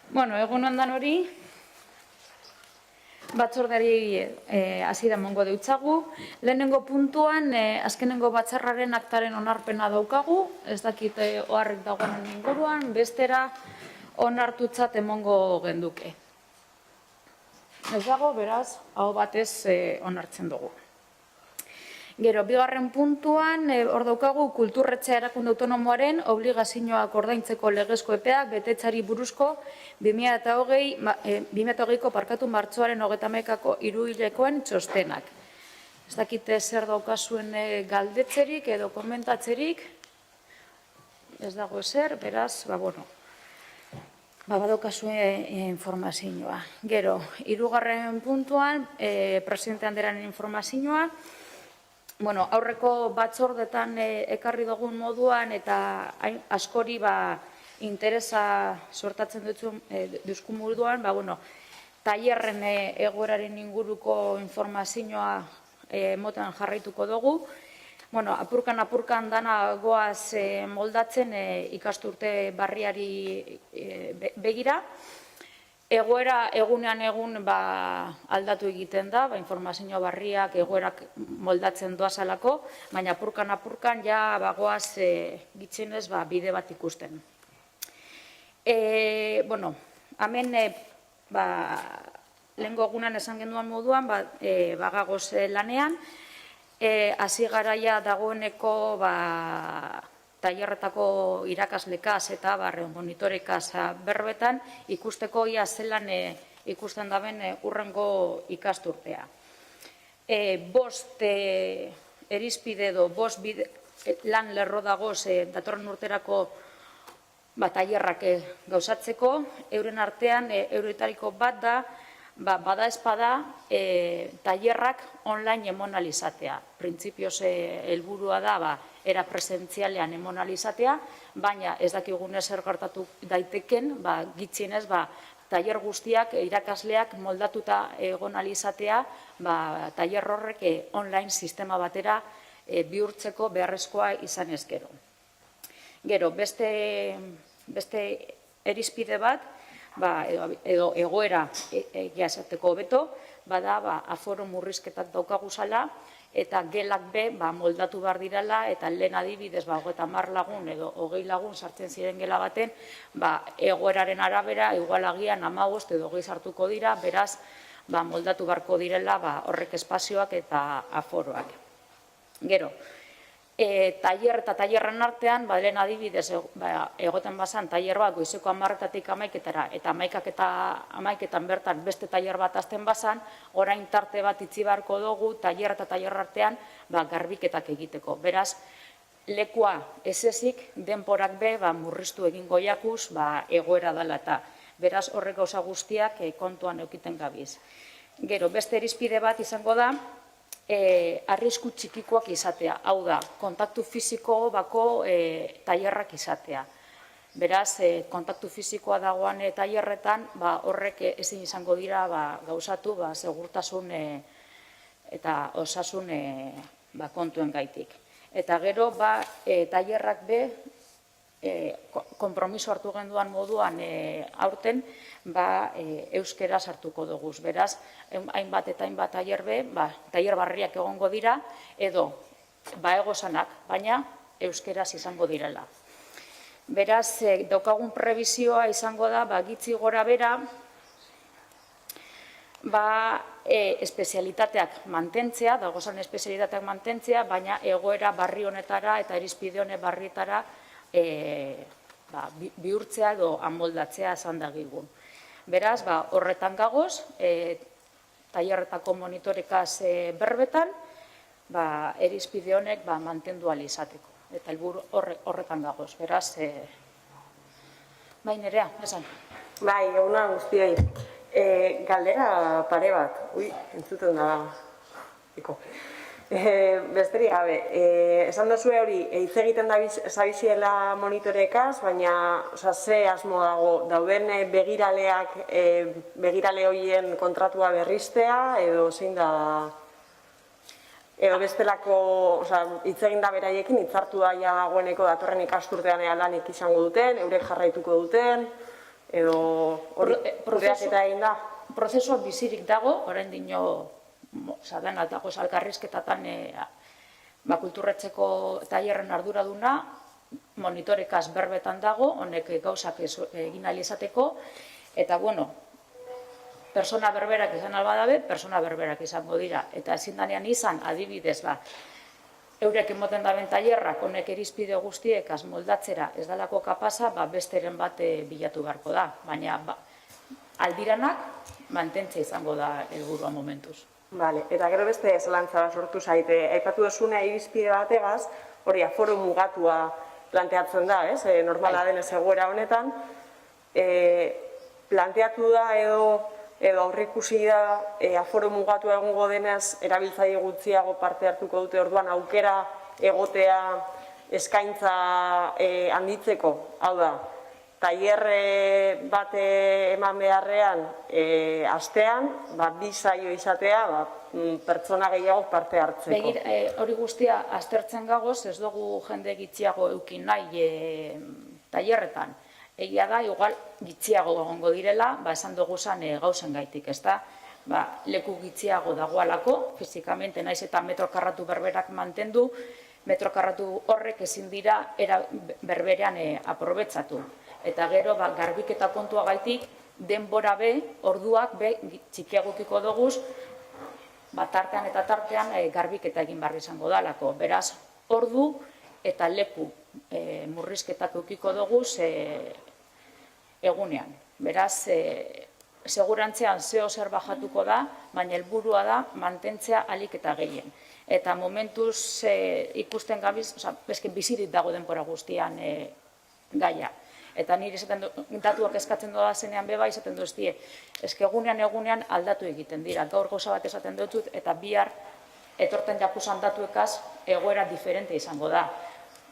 Bueno, egun ondan hori, batzordari hasiera emango deutzagu. Lehenengo puntuan, azkenengo batzarraren aktaren onarpena daukagu, ez dakit oharrik dagoen inguruan, bestera onartutzat emango genduke. Ez dago, beraz, hau batez onartzen dugu. Gero, bigarren puntuan, hor daukagu kulturretxea erakunde autonomoaren obligazioak ordaintzeko legezko epeak betetzari buruzko 2020ko parkatu martxoaren 31ko hiruhilekoen txostenak. Ez dakite zer daukazuen galdetzerik edo komentatzerik, ez dago ezer, beraz, badaukazuen informazioa. Gero, hirugarren puntuan, presidente anderearen informazioa, aurreko batzordetan ekarri dugun moduan eta askori interesa sortatzen duzku moduan, tailerren egoeraren inguruko informazioa motan jarraituko dugu. Apurkan dana goaz moldatzen ikasturte barriari begira. Egoera egunean egun aldatu egiten da, informazio barriak egoerak moldatzen doazalako, baina apurkan ja goaz gitzenez bide bat ikusten. Hemen lehengo egunan esan genduan moduan, bagagoz lanean, hasi garaia dagoeneko tailerretako irakaslekaz eta monitorekaz berbetan ikusteko ia zelan ikusten daben urrengo ikasturtea. Bost erizpide edo bost lan lerro dagoz datorren urterako tailerrak gauzatzeko, euren artean euretariko bat da, bada espada tailerrak online emonalizatea. Printzipioz helburua da, era presentzialean emonalizatea, baina ez dakigunez zer gertatu daiteken, gitxienez, tailer guztiak, irakasleak moldatuta egonalizatea, tailer horrek online sistema batera bihurtzeko beharrezkoa izan ez gero. Gero, beste erizpide bat, edo egoera esateko hobeto, bada aforo murrizketak daukaguzala, eta gelak be moldatu behar direla, eta lehen adibidez 30 lagun edo 20 lagun sartzen ziren gela baten, egoeraren arabera, igualagian 15 edo 20 sartuko dira, beraz, moldatu beharko direla horrek espazioak eta aforoak. Gero, tailer eta tailerren artean, lehen adibidez, egoten bazan tailer bat goizeko 10-etatik 11-etara, eta 11-etan bertan beste tailer bat azten bazan, orain tarte bat itzi beharko dugu tailer eta tailer artean garbiketak egiteko. Beraz, lekua ez ezik, denporak be murriztu egingo jakuz egoera dela eta beraz horrek gauza guztiak kontuan eukiten gabiz. Gero, beste irizpide bat izango da, arrisku txikikoak izatea, hau da, kontaktu fisiko bako tailerrak izatea. Beraz, kontaktu fisikoa dagoan tailerretan, horrek ezin izango dira gauzatu segurtasun eta osasun kontuen gaitik. Eta gero, tailerrak be, konpromiso hartu genduan moduan aurten, euskera sartuko dugu. Beraz, hainbat eta hainbat tailer be, tailer barriak egongo dira, edo egozanak, baina euskeraz izango direla. Beraz, daukagun prebizioa izango da, gitzi gora bera, espezialitateak mantentzea, dagozan espezialitateak mantentzea, baina egoera barri honetara eta irizpide honet barrietara bihurtzea edo amoldatzea esan dagigun. Beraz, horretan gagoz, tailerretako monitorekaz berbetan, irizpide honek mantendu ahal izateko. Eta helburu horretan gagoz. Beraz, Nerea, esan. Eguna guztiai. Galdera pare bat. Entzuten da. Besterik gabe, esan duzue hori, hitz egiten da zabiziela monitorekaz, baina ze asmo dauden begirale horien kontratua berriztea, edo zein da, edo bestelako, hitz egin da beraiekin, hitzartu dagoeneko datorren ikasturtean lanik izango duten, eurek jarraituko duten, edo kudeaketa egin da? Prozesua bizirik dago, orain dino, dena dago elkarrizketatan kulturretzeko tailerren arduraduna, monitorekaz berbetan dago, honek gauzak egin ahal izateko, eta, bueno, persona berberak izan albadabe, persona berberak izango dira. Eta ezin danean izan, adibidez, eurek emoten daben tailerrak, honek irizpide guztiek moldatzera ez dalako kapasa, besteren bat bilatu beharko da. Baina aldiranak mantentzea izango da helburua momentuz. Bale, eta gero beste zelantza bat sortu zaite. Aipatu duzuna irizpide bategaz, hori aforo mugatua planteatzen da, ez? Normala denez egoera honetan. Planteatu da edo aurreikusi da aforo mugatu egongo denez erabiltzaile gutxiago parte hartuko dute, orduan aukera egotea eskaintza handitzeko, hau da, tailer bat eman beharrean astean, bi saio izatea, pertsona gehiago parte hartzeko. Begir, hori guztia aztertzen gagoz, ez dugu jende gitxiago eukin nahi tailerretan. Egia da, igual, gitxiago egongo direla, esan dugu zan gauzen gaitik, ez da? Leku gitxiago dagoalako, fizikamente naiz eta metro karratu berberak mantendu, metro karratu horrek ezin dira berberean aprobetsatu. Eta gero, garbiketa kontua gaitik, denbora orduak txikiagokiko doguz, tartean eta tartean garbiketa egin barri izango dalako. Beraz, ordu eta leku murrizketak eukiko doguz egunean. Beraz, segurantzean zeo zer bajatuko da, baina helburua da mantentzea alik eta gehien. Eta momentuz ikusten gabiz, bizirik dago denbora guztian gaia. Eta nire datuak eskatzen doa zenean beba, izaten duztie, egunean aldatu egiten dira. Gaur gauza bat esaten dutut, eta bihar etorten jakuzan datuekaz egoera diferente izango da.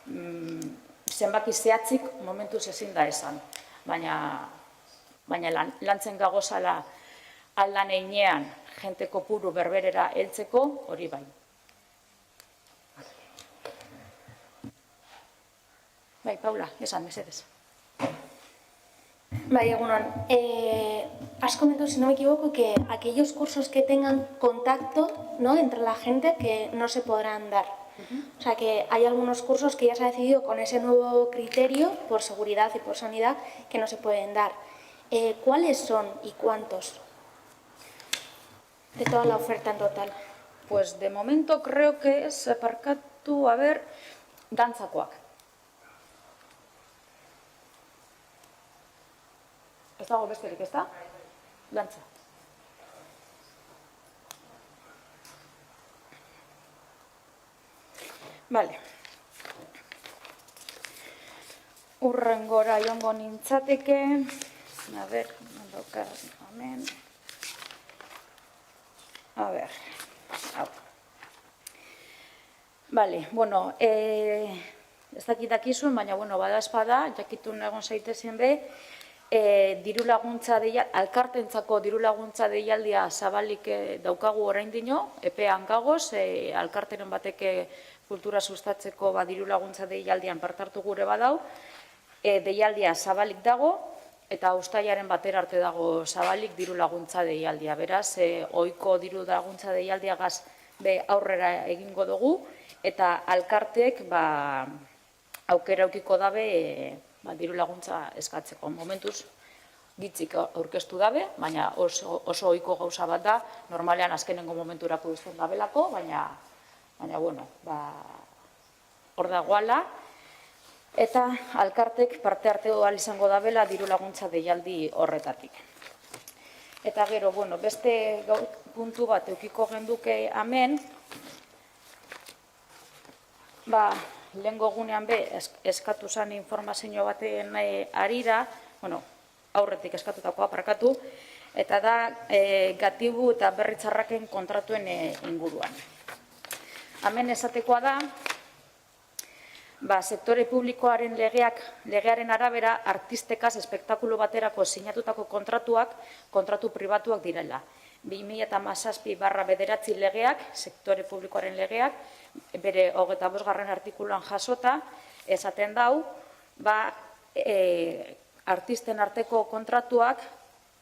Zenbaki zehatzik momentuz ezin da esan. Baina lantzen gagozala aldan einean jente kopuru berberera heltzeko, hori bai. Bai, Paula, esan, mesedez. Bai, egunon. Has comentado, si no me equivoco, que aquellos cursos que tengan contacto, ¿no?, entre la gente, que no se podrán dar. O sea, que hay algunos cursos que ya se ha decidido con ese nuevo criterio, por seguridad y por sanidad, que no se pueden dar. ¿Cuáles son y cuántos de toda la oferta en total? Pues de momento creo que es aparkatu, dantzakoak. Ez dago besterik, ez da? Dantza. Bale. Urrengora joango nintzateke. A ver, hemen. A ver. Hau. Bale, bueno, ez dakizun, baina, bueno, bada espada, jakitun egon zaitezen be, diru laguntza alkartentzako diru laguntza deialdia zabalik daukagu orain dino, epean gagoz, alkarteren bateke kultura sustatzeko diru laguntza deialdian partartu gure badau, deialdia zabalik dago, eta uztailaren batera arte dago zabalik diru laguntza deialdia. Beraz, ohiko diru laguntza deialdiagaz aurrera egingo dugu, eta alkarteek aukera aukiko dabe diru laguntza eskatzeko. Momentuz, gitzik aurkeztu dabe, baina oso ohiko gauza bat da, normalean azkenengo momenturako izan dabelako, baina, bueno, hor dagoala, eta alkartek parte harteo ahal izango dabela diru laguntza deialdi horretatik. Eta gero, bueno, beste puntu bat eukiko genduke hemen, lehengo gunean eskatu zen informazio baten arira, bueno, aurretik eskatutakoa aparkatu, eta da gatibu eta berritzarraken kontratuen inguruan. Hemen esatekoa da, sektore publikoaren legearen arabera artistekaz espektakulo baterako sinatutako kontratu pribatuak direla. 2017/9 legeak, sektore publikoaren legeak, bere 25. artikuluan jasota, esaten dau, artisten arteko kontratuak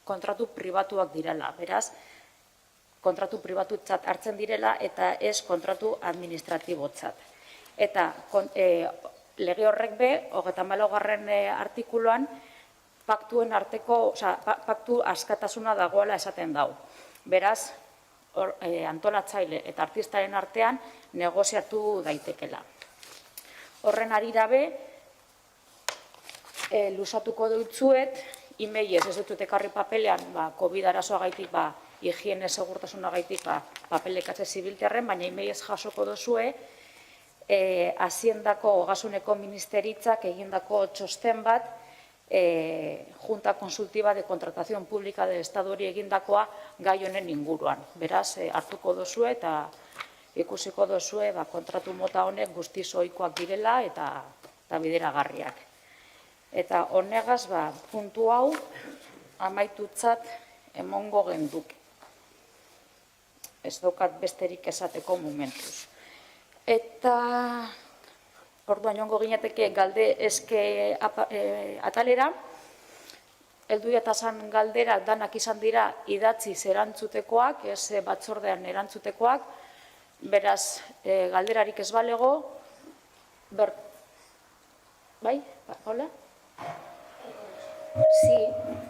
kontratu pribatuak direla, beraz, kontratu pribatutzat hartzen direla eta ez kontratu administratibotzat. Eta lege horrek be, 34. artikuluan, paktuen arteko, paktu askatasuna dagoela esaten dau. Beraz, antolatzaile eta artistaren artean negoziatu daitekela. Horren harira be, luzatuko dutzuet, imeiez ez dutut ekarri papelean, COVID arazoagaitik, higiene segurtasunagaitik papelekatze zibilterren, baina imeiez jasoko duzue, Haziendako Ogasuneko Ministeritzak egindako txosten bat, Junta Consultiva de Contratación Pública del Estado hori egindakoa gai honen inguruan. Beraz, hartuko duzue eta ikusiko duzue kontratu mota honek guztiz ohikoak direla eta bideragarriak. Eta honegaz, puntu hau amaitutzat emongo genduke. Ez daukat besterik esateko momentuz. Eta orduan joango ginateke galde eske atalera, heldu eta zan galdera danak izan dira idatziz erantzutekoak, ez batzordean erantzutekoak, beraz galderarik ez balego, bai, hola? Sí,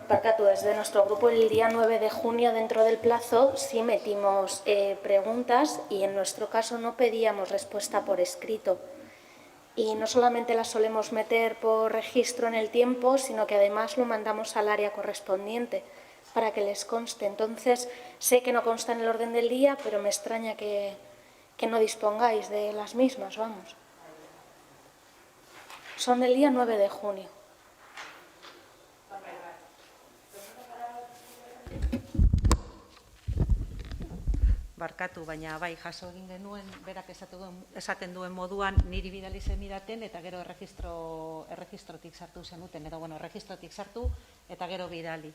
Parcatu, desde nuestro grupo el día 9 de junio, dentro del plazo, sí metimos preguntas y en nuestro caso no pedíamos respuesta por escrito. Y no solamente las solemos meter por registro en el tiempo, sino que además lo mandamos al área correspondiente para que les conste. Entonces, sé que no consta en el orden del día, pero me extraña que no dispongáis de las mismas, vamos. Son del día 9 de junio. Barkatu, baina bai, jaso egin genuen, berak esaten duen moduan, niri bidali zenidaten, eta gero erregistrotik sartu zenuten, edo, erregistrotik sartu, eta gero bidali.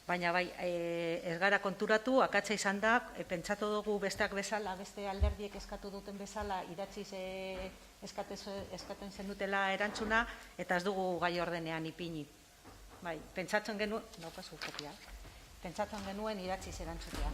Baina bai, ez gara konturatu, akatsa izan da, pentsatu dugu besteak bezala, beste alderdiek eskatu duten bezala, idatziz eskaten zenutela erantzuna, eta ez dugu gai ordenean ipini. Bai, pentsatzen genuen idatziz erantzutea.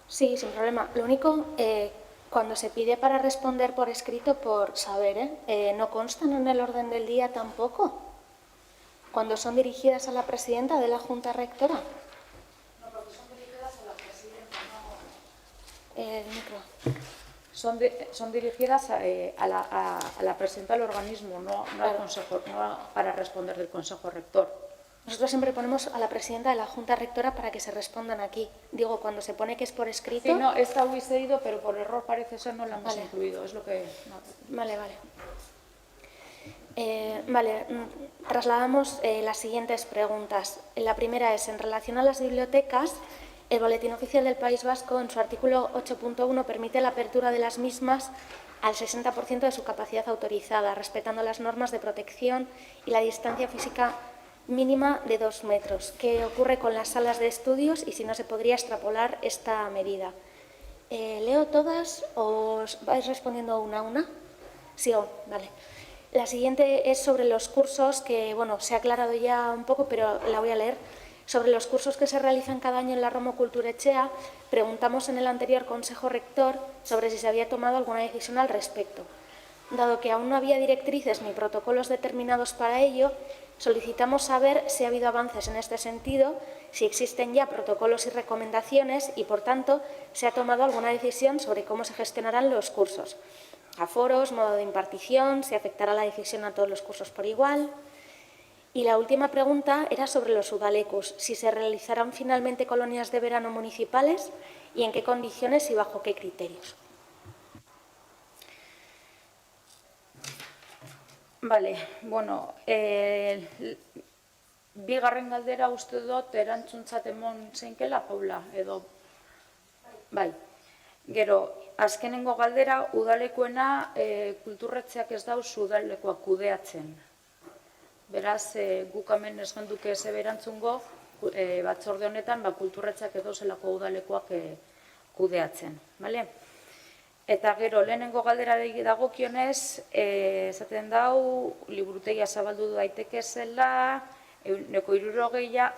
Sí, sin problema. Lo único, cuando se pide para responder por escrito, por saber, ¿no constan en el orden del día tampoco? Cuando son dirigidas a la presidenta de la Junta Rectora. No, porque son dirigidas a la presidenta, no. El micro. Son dirigidas a la presidenta del organismo, no al consejo, no para responder del consejo rector. Nosotros siempre ponemos a la presidenta de la Junta Rectora para que se respondan aquí. Digo, cuando se pone que es por escrito... Sí, no, esta hubiese ido, pero por error parece ser no la hemos incluido, es lo que... No. Vale. Trasladamos las siguientes preguntas. La primera es, en relación a las bibliotecas, el Boletín Oficial del País Vasco, en su artículo 8.1, permite la apertura de las mismas al 60% de su capacidad autorizada, respetando las normas de protección y la distancia física mínima de 2 metros. ¿Qué ocurre con las salas de estudios y si no se podría extrapolar esta medida? ¿Leo todas o os vais respondiendo una a una? Sí, vale. La siguiente es sobre los cursos que, se ha aclarado ya un poco, pero la voy a leer. Sobre los cursos que se realizan cada año en la Romo Kulturetxea, preguntamos en el anterior Consejo Rector sobre si se había tomado alguna decisión al respecto. Dado que aún no había directrices ni protocolos determinados para ello, solicitamos saber si ha habido avances en este sentido, si existen ya protocolos y recomendaciones y, por tanto, se ha tomado alguna decisión sobre cómo se gestionarán los cursos. Aforos, modo de impartición, si afectará la decisión a todos los cursos por igual. Y la última pregunta era sobre los udalecus, si se realizarán finalmente colonias de verano municipales y en qué condiciones y bajo qué criterios. Vale, bigarren galdera uste dut erantzuntzat emon zeinkela, Paula, edo... Bai. Gero, azkenengo galdera, udalekuena kulturretzeak ez dauz udalekoak kudeatzen. Beraz, guk hemen ez genduke ez eberantzungo, batzorde honetan, kulturretzeak edo zelako udalekoak kudeatzen. Eta gero, lehenengo galdera dagokionez, esaten dau, liburutegia zabaldu daiteke zela, 60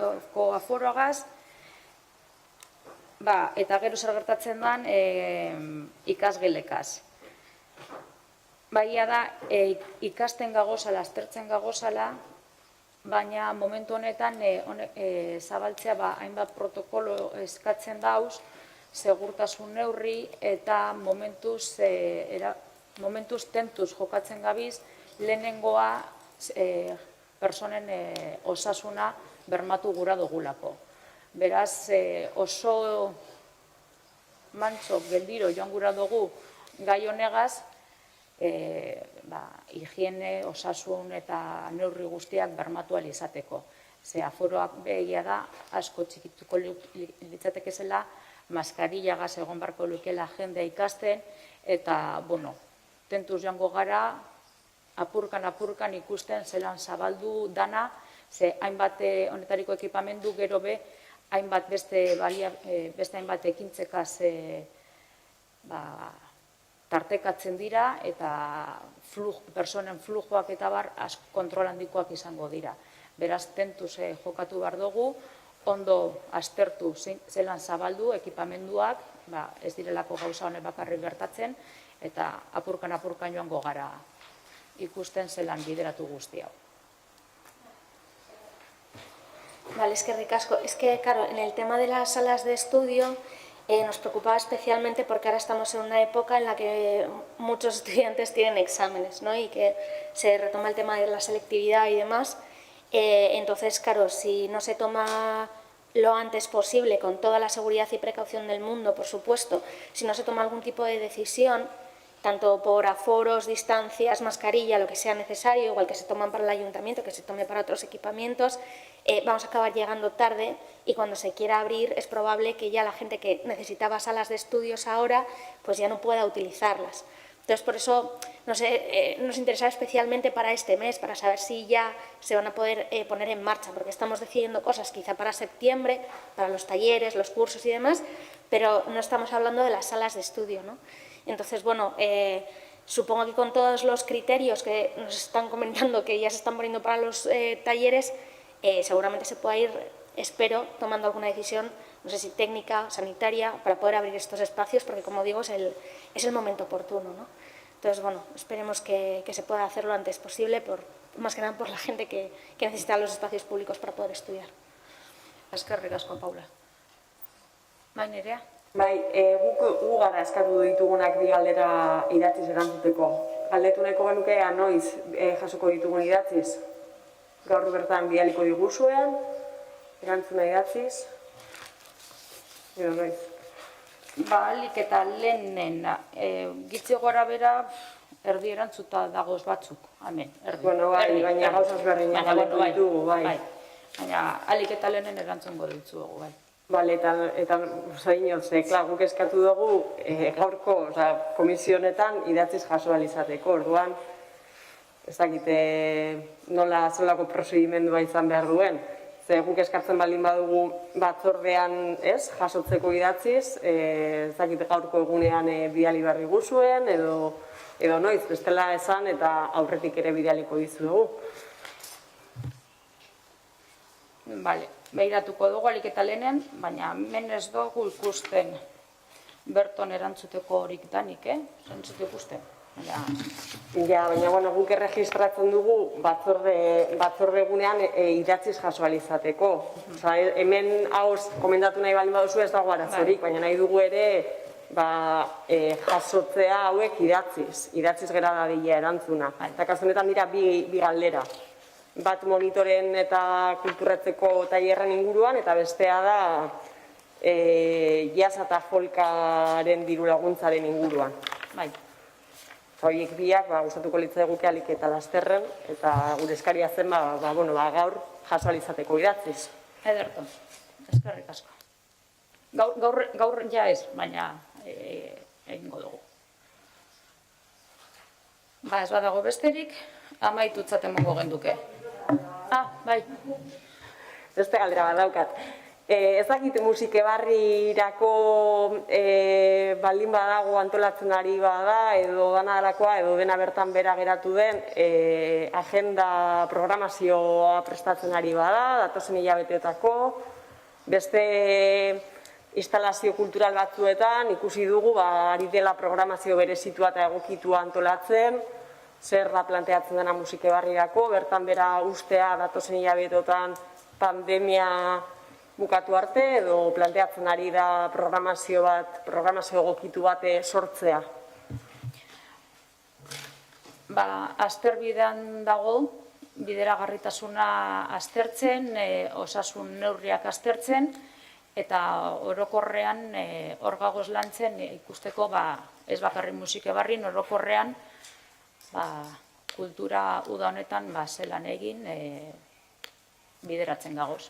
aforoagaz, eta gero zer gertatzen den ikasgelekaz. Baina da, ikasten gagozala, aztertzen gagozala, baina momentu honetan zabaltzea hainbat protokolo eskatzen dauz, segurtasun neurri eta momentuz tentuz jokatzen gabiz, lehenengoa personen osasuna bermatu gura dugulako. Beraz, oso mantso geldiro joan gura dugu gai honegaz, higiene, osasun eta neurri guztiak bermatu ahal izateko. Ze aforoak begia da, asko txikituko litzateke zela, maskarillagaz egon barko lukela jendea ikasten, eta, tentuz joango gara, apurkan ikusten zelan zabaldu dana, ze hainbat honetariko ekipamendu gero be, hainbat beste hainbat ekintzekaz tartekatzen dira, eta personen flujoak eta bar kontrol handikoak izango dira. Beraz, tentuz jokatu behar dugu, ondo aztertu zelan zabaldu ekipamenduak, ez direlako gauza honek bakarrik gertatzen, eta apurkan joango gara ikusten zelan bideratu guzti hau. Vale, eskerrik asko. Es que, claro, en el tema de las salas de estudio nos preocupaba especialmente porque ahora estamos en una época en la que muchos estudiantes tienen exámenes, ¿no? Y que se retoma el tema de la selectividad y demás. Entonces, claro, si no se toma lo antes posible, con toda la seguridad y precaución del mundo, por supuesto, si no se toma algún tipo de decisión, tanto por aforos, distancias, mascarilla, lo que sea necesario, igual que se toman para el ayuntamiento, que se tome para otros equipamientos, vamos a acabar llegando tarde y cuando se quiera abrir es probable que ya la gente que necesitaba salas de estudios ahora pues ya no pueda utilizarlas. Entonces, por eso nos interesa especialmente para este mes, para saber si ya se van a poder poner en marcha, porque estamos decidiendo cosas quizá para septiembre, para los talleres, los cursos y demás, pero no estamos hablando de las salas de estudio, ¿no? Entonces, supongo que con todos los criterios que nos están comentando que ya se están poniendo para los talleres, seguramente se pueda ir, espero, tomando alguna decisión, no sé si técnica, sanitaria, para poder abrir estos espacios, porque como digo, es el momento oportuno, ¿no? Entonces, esperemos que se pueda hacer lo antes posible, más que nada por la gente que necesita los espacios públicos para poder estudiar. Eskerrik asko, Paula. Nerea? Guk gara eskatu ditugunak bi galdera idatziz erantzuteko. Galdetu nahiko genuke noiz jasoko ditugun idatziz. Gaur bertan bidaliko diguzuean, erantzuna idatziz. Edo noiz. Alik eta lehenen, gitzi gora bera, erdi erantzuta dagoz batzuk, hemen. Baina gauzaz berdinak galdetu ditugu, bai. Baina alik eta lehenen erantzungo ditugu, bai. Bale, eta guk eskatu dugu gaurko komisionetan idatziz jaso alizateko, orduan ez dakite nola zolako prosedimendua izan behar duen. Ze guk eskatzen baldin badugu batzordean jasotzeko idatziz, ez dakite gaurko egunean bidali barri guzuen, edo noiz, bestela esan eta aurretik ere bidaliko dizu dugu. Bale, behiratuko dugu alik eta lehenen, baina hemen ez dugu ikusten berton erantzuteko horik danik, Zentzute ikusten. Baina guk erregistratzen dugu batzorde egunean idatziz jaso alizateko. Hemen hauz komentatu nahi baldin baduzu ez dago arazorik, baina nahi dugu ere jasotzea hauek idatziz gera dadila erantzuna. Eta kazunetan dira bi galdera. Bat monitoren eta kulturretzeko tailerren inguruan, eta bestea da jazz eta folkaren diru laguntzaren inguruan. Horiek biak gustatuko litzaiguke alik eta lasterren, eta gure eskaria zen gaur jaso alizateko idatziz. Ederto, eskerrik asko. Gaur ja ez, baina Ba, ez badago besterik, amaitutzat emango genduke. Bai. Beste galdera bat daukat. Ez dakit musike barrirako baldin badago antolatzen ari bada, edo dana dalakoa, edo dena bertan bera geratu den, agenda programazioa prestatzen ari bada, datozen hilabeteetako, beste instalazio kultural batzuetan ikusi dugu ari dela programazio berezitua eta egokitua antolatzen, zer da planteatzen dena musike barrirako, bertan bera ustea datozen hilabeteetan pandemia bukatu arte, edo planteatzen ari da programazio egokitu bat sortzea? Azterbidean dago, bideragarritasuna aztertzen, osasun neurriak aztertzen, eta orokorrean hor gagoz lantzen ikusteko, ez bakarri musike barrin, orokorrean kultura uda honetan zelan egin bideratzen gagoz.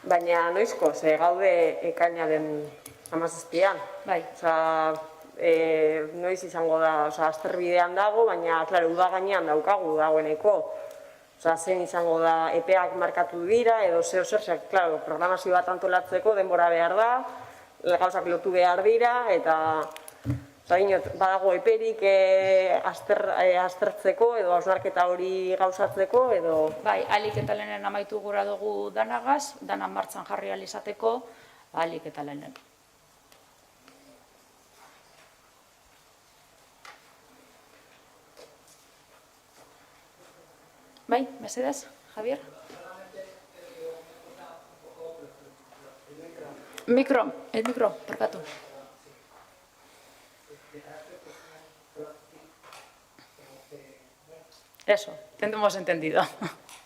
Baina noizko, ze gaude ekainaren 17an. Bai. Noiz izango da, azterbidean dago, baina, klaro, uda gainean daukagu dagoeneko. Zein izango da, epeak markatu dira, edo zer, klaro, programazio bat antolatzeko denbora behar da, gauzak lotu behar dira, eta badago eperik aztertzeko, edo hausnarketa hori gauzatzeko, edo... Bai, alik eta lehenen amaitu gura dugu danagaz, dana martxan jarri alizateko, alik eta lehenen. Bai, mesedez, Javier? El micro, perkatu. Eso, te hemos entendido.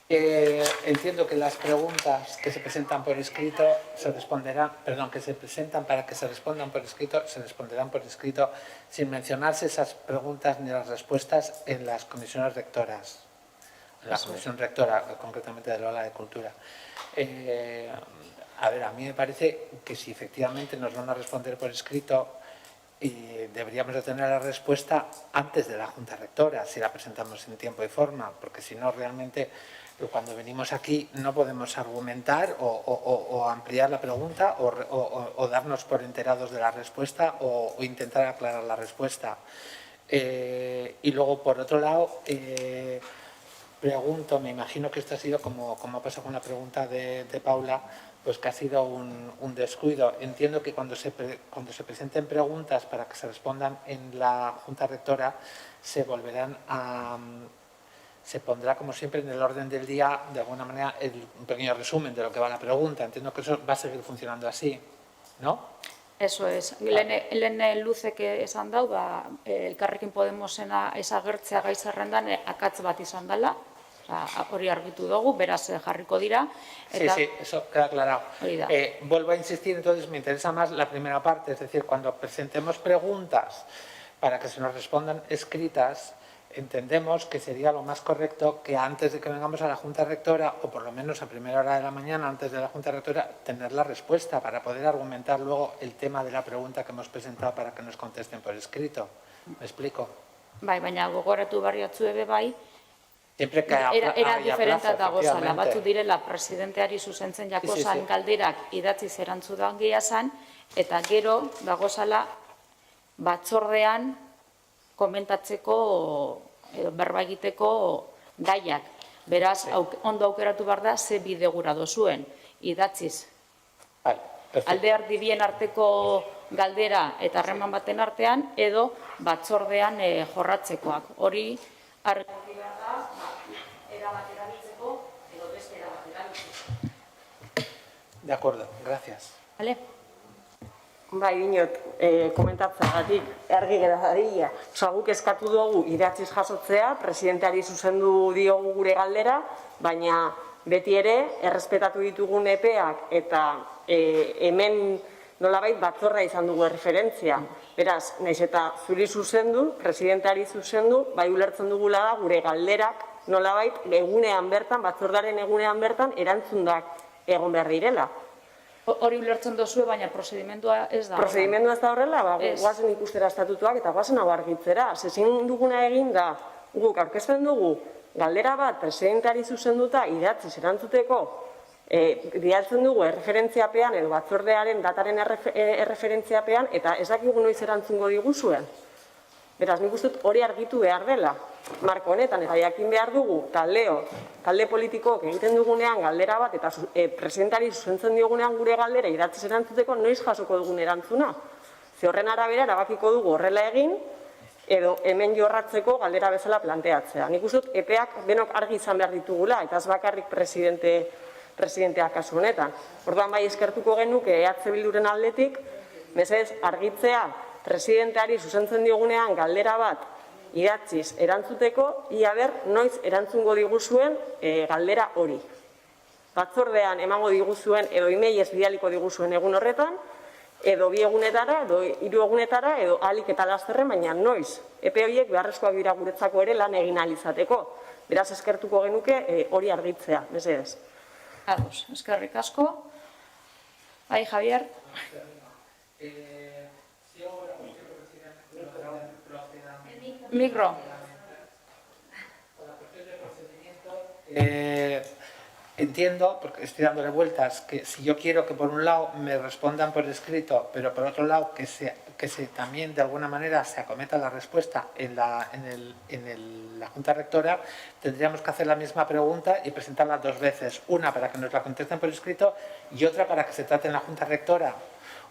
Entiendo que las preguntas que se presentan por escrito se responderán, que se presentan para que se respondan por escrito, se responderán por escrito sin mencionarse esas preguntas ni las respuestas en las comisiones rectoras, en la comisión rectora, concretamente de la Ola de Cultura. A mí me parece que si efectivamente nos van a responder por escrito, y deberíamos de tener la respuesta antes de la Junta Rectora, si la presentamos en tiempo y forma, porque si no, realmente, cuando venimos aquí no podemos argumentar o ampliar la pregunta o darnos por enterados de la respuesta o intentar aclarar la respuesta. Y luego, por otro lado, pregunto, me imagino que esto ha sido como ha pasado con la pregunta de Paula, pues que ha sido un descuido. Entiendo que cuando se presenten preguntas para que se respondan en la Junta Rectora, se pondrá, como siempre, en el orden del día, de alguna manera, un pequeño resumen de lo que va la pregunta. Entiendo que eso va a seguir funcionando así, ¿no? Eso es. Lehen luze esan dau, Elkarrekin Podemosena ezagertzea gai zerrendan akatz bat izan dela, hori argitu dugu, beraz jarriko dira. Sí, eso queda aclarado. Vuelvo a insistir, entonces me interesa más la primera parte, es decir, cuando presentemos preguntas para que se nos respondan escritas, entendemos que sería lo más correcto que antes de que vengamos a la Junta Rectora, o por lo menos a primera hora de la mañana, antes de la Junta Rectora, tener la respuesta para poder argumentar luego el tema de la pregunta que hemos presentado para que nos contesten por escrito. ¿Me explico? Bai, baina gogoratu barriatzu ebe bai, Siempre que era diferente plazo, dago zala, efectivamente. batzu direla presidenteari zuzentzen jako zan galderak idatziz erantzudan gehia zan, eta gero dago zala batzordean komentatzeko edo berba egiteko gaiak. Beraz, ondo aukeratu behar da, ze bidegura dozuen idatziz. Aldear dibien arteko galdera eta harreman baten artean, edo batzordean jorratzekoak. Hori, argi behar da, era bat erabiltzeko, edo beste era bat erabiltzeko. De acuerdo, gracias. Vale? Bai, dinot, komentatzagatik argi gera dadila. Guk eskatu dugu idatziz jasotzea, presidenteari zuzendu diogu gure galdera, baina beti ere, errespetatu ditugun epeak eta hemen nolabait batzorra izan dugu referentzia. Beraz, nahiz eta zuri zuzendu, presidenteari zuzendu, bai ulertzen dugula da gure galderak nolabait egunean bertan, batzordaren egunean bertan, erantzundak egon behar direla. Hori ulertzen dozue, baina prozedimendua ez da. Prozedimendua ez da horrela, Ez. guazen ikustera estatutuak eta guazen hau argitzera. Zezin duguna egin da, guk aurkezten dugu, galdera bat presidenteari zuzenduta idatziz erantzuteko, bidaltzen dugu erreferentziapean edo batzordearen dataren erreferentziapean eta ez dakigu noiz erantzungo diguzuen. Beraz, nik uste dut hori argitu behar dela. Marko honetan, eta jakin behar dugu, talde politikoak egiten dugunean galdera bat, eta presidentari zuzentzen diogunean gure galdera idatziz erantzuteko noiz jasoko dugun erantzuna. Ze horren arabera erabakiko dugu horrela egin, edo hemen jorratzeko galdera bezala planteatzea. Nik uste dut epeak denok argi izan behar ditugula, eta ez bakarrik presidenteak kasu honetan. Orduan bai eskertuko genuke EH Bilduren aldetik, mesedez argitzea presidenteari zuzentzen diogunean galdera bat idatziz erantzuteko, ia ber noiz erantzungo diguzuen galdera hori. Batzordean emango diguzuen edo emailez bidaliko diguzuen egun horretan, edo 2 egunetara, edo 3 egunetara, edo ahalik eta lasterren, baina noiz. Epe horiek beharrezkoak dira guretzako ere lan egin ahal izateko. Beraz eskertuko genuke hori argitzea, mesedez. Ados, eskerrik asko. Bai, Javier. Micro. Entiendo, porque estoy dándole vueltas, que si yo quiero que por un lado me respondan por escrito, pero por otro lado que también de alguna manera se acometa la respuesta en la Junta Rectora, tendríamos que hacer la misma pregunta y presentarla 2 veces. Una para que nos la contesten por escrito y otra para que se trate en la Junta Rectora.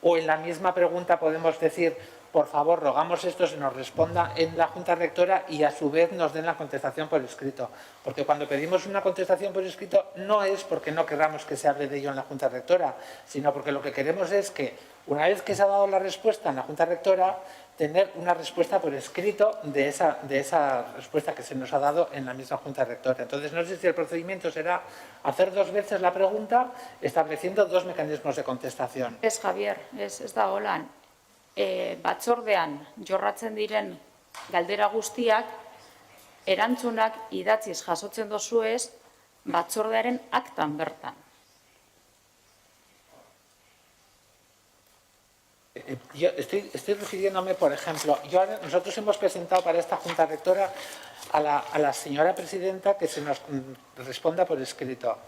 O en la misma pregunta podemos decir, por favor, rogamos esto se nos responda en la Junta Rectora y a su vez nos den la contestación por escrito. Porque cuando pedimos una contestación por escrito no es porque no queramos que se hable de ello en la Junta Rectora, sino porque lo que queremos es que, una vez que se ha dado la respuesta en la Junta Rectora, tener una respuesta por escrito de esa respuesta que se nos ha dado en la misma Junta Rectora. Entonces, no sé si el procedimiento será hacer 2 veces la pregunta, estableciendo 2 mecanismos de contestación. Ez, Javier, ez da holan. Batzordean jorratzen diren galdera guztiak, erantzunak idatziz jasotzen dozuez batzordearen aktan bertan. Yo estoy refiriéndome, por ejemplo, nosotros hemos presentado para esta Junta Rectora a la señora presidenta que se nos responda por escrito.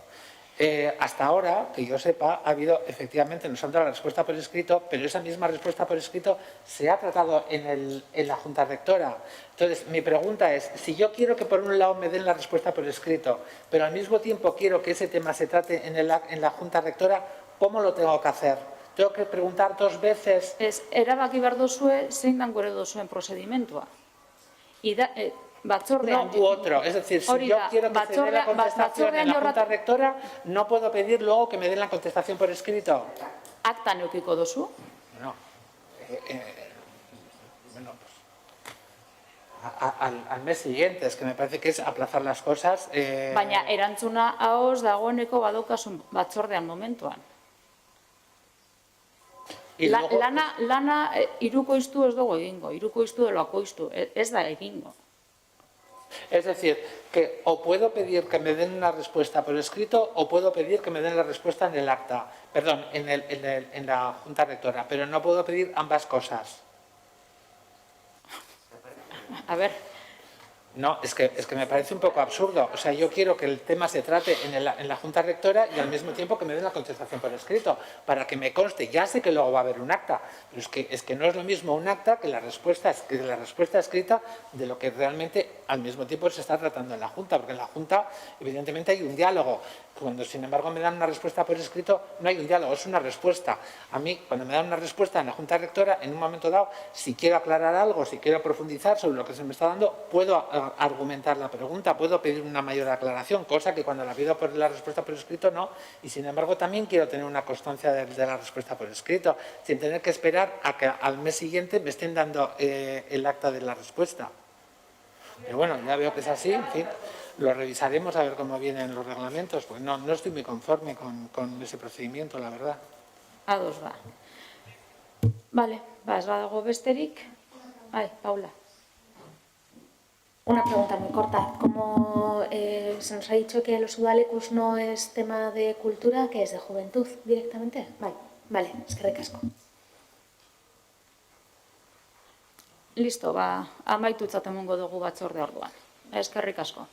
Hasta ahora, que yo sepa, ha habido, efectivamente, nos han dado la respuesta por escrito, pero esa misma respuesta por escrito se ha tratado en la Junta Rectora. Entonces, mi pregunta es, si yo quiero que por un lado me den la respuesta por escrito, pero al mismo tiempo quiero que ese tema se trate en la Junta Rectora, ¿cómo lo tengo que hacer? ¿Tengo que preguntar 2 veces? Erabaki behar dozue, zein dan gure dozuen prozedimentua. Batzordean... Uno u otro. Es decir, si yo quiero que se dé la contestación en la Junta Rectora, ¿no puedo pedir luego que me den la contestación por escrito? Aktan eukiko dozu? No. Bueno, pues... al mes siguiente, es que me parece que es aplazar las cosas. Baina erantzuna ahoz dagoeneko badaukasun batzordean momentuan. Lana hirukoiztu ez dugu egingo, hirukoiztu edo lakoiztu, ez da egingo. Es decir, que o puedo pedir que me den una respuesta por escrito o puedo pedir que me den la respuesta en el acta, perdón, en la Junta Rectora, pero no puedo pedir ambas cosas. A ver... No, es que me parece un poco absurdo. O sea, yo quiero que el tema se trate en la Junta Rectora y al mismo tiempo que me den la contestación por escrito, para que me conste. Ya sé que luego va a haber un acta, pero es que no es lo mismo un acta que la respuesta escrita de lo que realmente al mismo tiempo se está tratando en la Junta, porque en la Junta evidentemente hay un diálogo. Cuando, sin embargo, me dan una respuesta por escrito, no hay un diálogo, es una respuesta. A mí, cuando me dan una respuesta en la Junta Rectora, en un momento dado, si quiero aclarar algo, si quiero profundizar sobre lo que se me está dando, puedo argumentar la pregunta, puedo pedir una mayor aclaración, cosa que cuando la pido por la respuesta por escrito no, y sin embargo también quiero tener una constancia de la respuesta por escrito, sin tener que esperar a que al mes siguiente me estén dando el acta de la respuesta. Pero bueno, ya veo que es así, en fin, lo revisaremos a ver cómo vienen los reglamentos, pues no estoy muy conforme con ese procedimiento, la verdad. Ados ba. Vale, ez badago besterik. Paula. Una pregunta muy corta. Como claro, se nos ha dicho que los udalecus no es tema de cultura, que es de juventud directamente. Vale, eskerrik asko. Listo, amaitutzat emongo dugu batzorde orduan. Eskerrik asko.